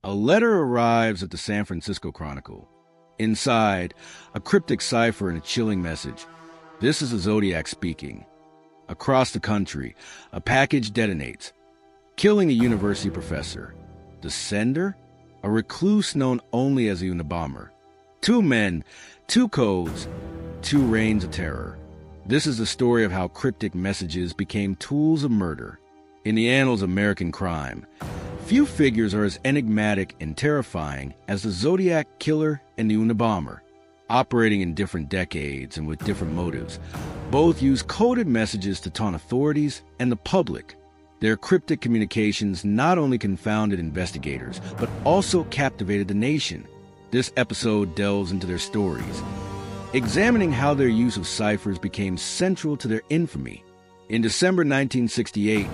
A letter arrives at the San Francisco Chronicle. Inside, a cryptic cipher and a chilling message. This is the Zodiac speaking. Across the country, a package detonates, killing a university professor. The sender? A recluse known only as the Unabomber. 2 men, 2 codes, 2 reigns of terror. This is the story of how cryptic messages became tools of murder. In the annals of American crime, few figures are as enigmatic and terrifying as the Zodiac Killer and the Unabomber. Operating in different decades and with different motives, both use coded messages to taunt authorities and the public. Their cryptic communications not only confounded investigators, but also captivated the nation. This episode delves into their stories, examining how their use of ciphers became central to their infamy. In December 1968,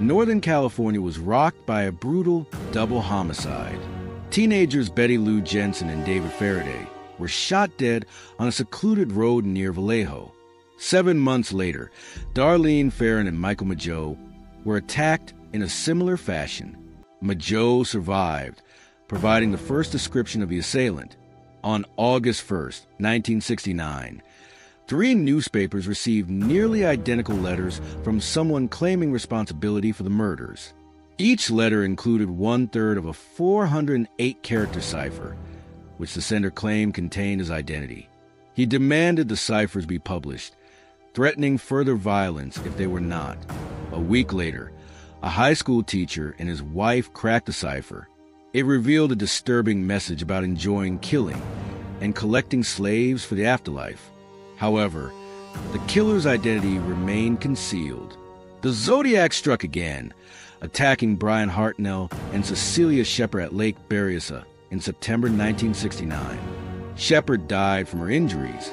Northern California was rocked by a brutal double homicide. Teenagers Betty Lou Jensen and David Faraday were shot dead on a secluded road near Vallejo. 7 months later, Darlene Ferrin and Michael Mageau were attacked in a similar fashion. Mageau survived, providing the first description of the assailant. On August 1st, 1969, 3 newspapers received nearly identical letters from someone claiming responsibility for the murders. Each letter included 1/3 of a 408-character cipher, which the sender claimed contained his identity. He demanded the ciphers be published, threatening further violence if they were not. A week later, a high school teacher and his wife cracked the cipher. It revealed a disturbing message about enjoying killing and collecting slaves for the afterlife. However, the killer's identity remained concealed. The Zodiac struck again, attacking Brian Hartnell and Cecilia Shepard at Lake Berryessa in September 1969. Shepard died from her injuries.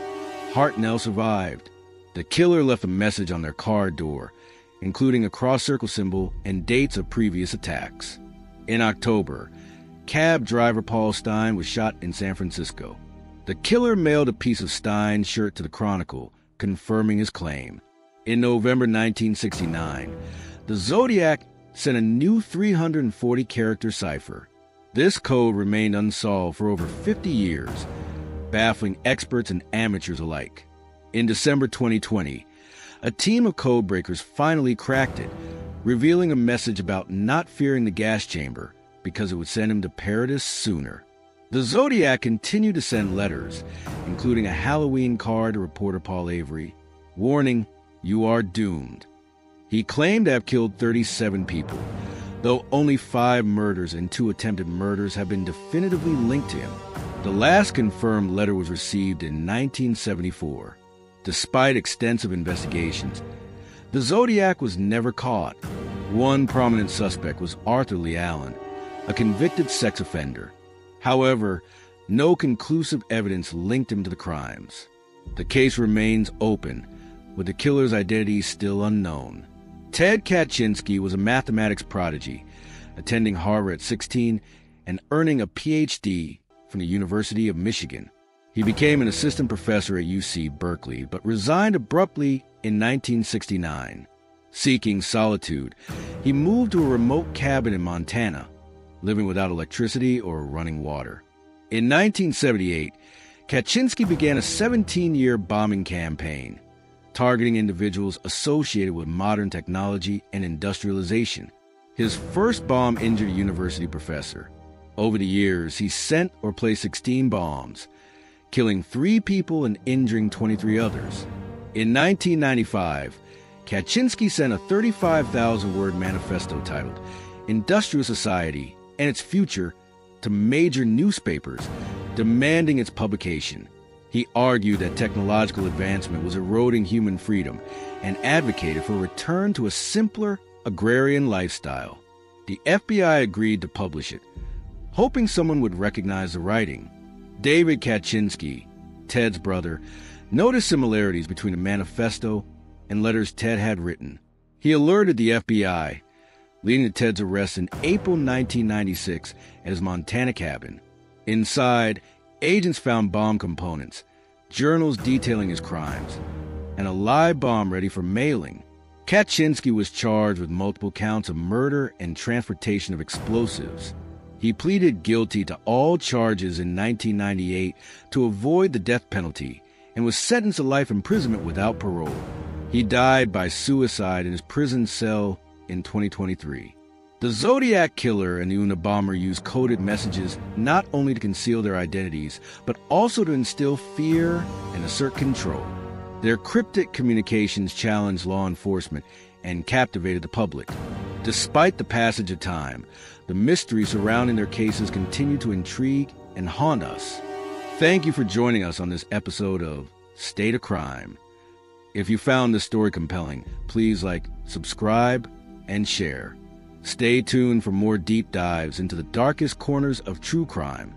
Hartnell survived. The killer left a message on their car door, including a cross-circle symbol and dates of previous attacks. In October, cab driver Paul Stein was shot in San Francisco. The killer mailed a piece of Stein's shirt to the Chronicle, confirming his claim. In November 1969, the Zodiac sent a new 340-character cipher. This code remained unsolved for over 50 years, baffling experts and amateurs alike. In December 2020, a team of codebreakers finally cracked it, revealing a message about not fearing the gas chamber because it would send him to paradise sooner. The Zodiac continued to send letters, including a Halloween card to reporter Paul Avery, warning, "You are doomed." He claimed to have killed 37 people, though only 5 murders and 2 attempted murders have been definitively linked to him. The last confirmed letter was received in 1974. Despite extensive investigations, the Zodiac was never caught. One prominent suspect was Arthur Lee Allen, a convicted sex offender. However, no conclusive evidence linked him to the crimes. The case remains open, with the killer's identity still unknown. Ted Kaczynski was a mathematics prodigy, attending Harvard at 16 and earning a PhD from the University of Michigan. He became an assistant professor at UC Berkeley, but resigned abruptly in 1969. Seeking solitude, he moved to a remote cabin in Montana, living without electricity or running water. In 1978, Kaczynski began a 17-year bombing campaign, targeting individuals associated with modern technology and industrialization. His first bomb injured a university professor. Over the years, he sent or placed 16 bombs, killing 3 people and injuring 23 others. In 1995, Kaczynski sent a 35,000-word manifesto titled Industrial Society and Its Future to major newspapers, demanding its publication. He argued that technological advancement was eroding human freedom and advocated for a return to a simpler agrarian lifestyle. The FBI agreed to publish it, hoping someone would recognize the writing. David Kaczynski, Ted's brother, noticed similarities between the manifesto and letters Ted had written. He alerted the FBI, leading to Ted's arrest in April 1996 at his Montana cabin. Inside, agents found bomb components, journals detailing his crimes, and a live bomb ready for mailing. Kaczynski was charged with multiple counts of murder and transportation of explosives. He pleaded guilty to all charges in 1998 to avoid the death penalty and was sentenced to life imprisonment without parole. He died by suicide in his prison cell in 2023. The Zodiac Killer and the Unabomber use coded messages not only to conceal their identities, but also to instill fear and assert control. Their cryptic communications challenged law enforcement and captivated the public. Despite the passage of time, the mystery surrounding their cases continue to intrigue and haunt us. Thank you for joining us on this episode of State of Crime. If you found this story compelling, please subscribe, and share. Stay tuned for more deep dives into the darkest corners of true crime.